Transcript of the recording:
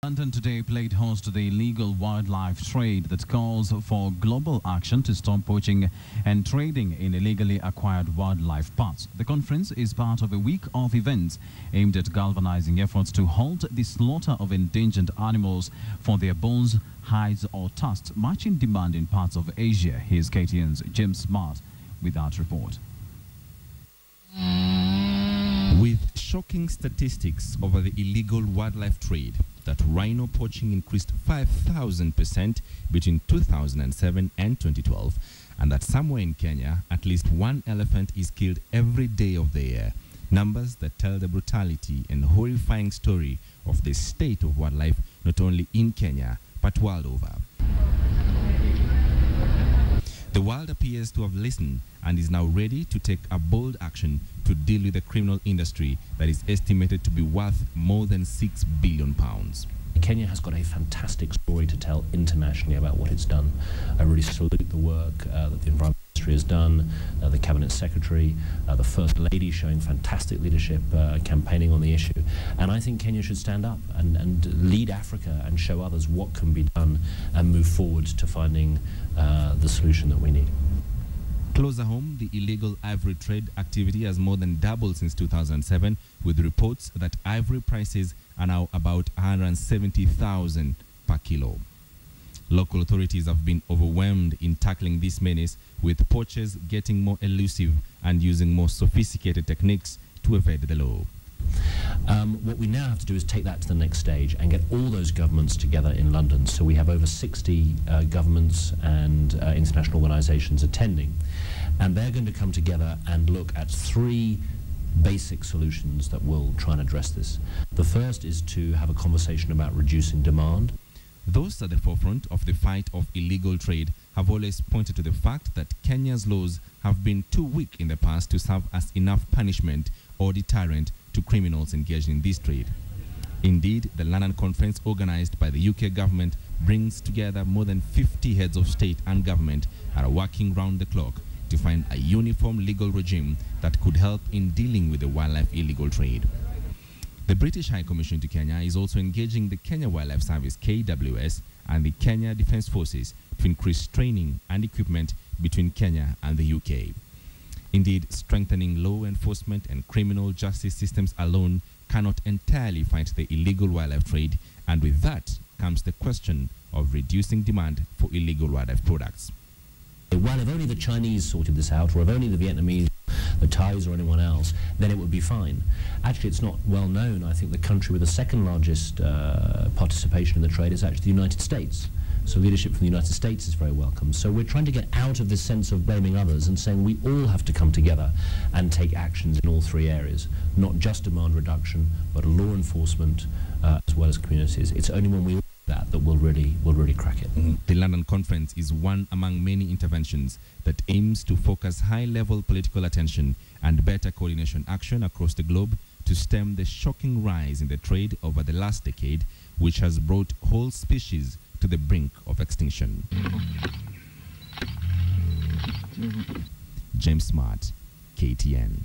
London today played host to the illegal wildlife trade that calls for global action to stop poaching and trading in illegally acquired wildlife parts. The conference is part of a week of events aimed at galvanizing efforts to halt the slaughter of endangered animals for their bones, hides or tusks, much in demand in parts of Asia. Here's KTN's James Smart with that report. With shocking statistics over the illegal wildlife trade, that rhino poaching increased 5,000% between 2007 and 2012, and that somewhere in Kenya, at least one elephant is killed every day of the year. Numbers that tell the brutality and horrifying story of the state of wildlife not only in Kenya, but world over. The world appears to have listened and is now ready to take a bold action to deal with the criminal industry that is estimated to be worth more than £6 billion. Kenya has got a fantastic story to tell internationally about what it's done. I really salute the work that the Environment Ministry has done, the Cabinet Secretary, the First Lady showing fantastic leadership, campaigning on the issue. And I think Kenya should stand up and lead Africa and show others what can be done and move forward to finding the solution that we need. Closer home, the illegal ivory trade activity has more than doubled since 2007, with reports that ivory prices are now about 170,000 per kilo. Local authorities have been overwhelmed in tackling this menace, with poachers getting more elusive and using more sophisticated techniques to evade the law. What we now have to do is take that to the next stage and get all those governments together in London. So we have over 60 governments and international organizations attending, and they're going to come together and look at three basic solutions that will try and address this. The first is to have a conversation about reducing demand. Those at the forefront of the fight of illegal trade have always pointed to the fact that Kenya's laws have been too weak in the past to serve as enough punishment or deterrent to criminals engaged in this trade. Indeed, the London conference organized by the UK government brings together more than 50 heads of state and government and are working round the clock to find a uniform legal regime that could help in dealing with the wildlife illegal trade. The British High Commission to Kenya is also engaging the Kenya Wildlife Service (KWS) and the Kenya Defence Forces to increase training and equipment between Kenya and the UK. Indeed, strengthening law enforcement and criminal justice systems alone cannot entirely fight the illegal wildlife trade, and with that comes the question of reducing demand for illegal wildlife products. Well, if only the Chinese sorted this out, or if only the Vietnamese, the Thais or anyone else, then it would be fine. Actually, it's not well known. I think the country with the second largest participation in the trade is actually the United States. So leadership from the United States is very welcome. So we're trying to get out of this sense of blaming others and saying we all have to come together and take actions in all three areas, not just demand reduction, but law enforcement as well as communities. It's only when we all do that we'll really crack it. The London conference is one among many interventions that aims to focus high-level political attention and better coordination action across the globe to stem the shocking rise in the trade over the last decade, which has brought whole species to the brink of extinction. James Smart, KTN.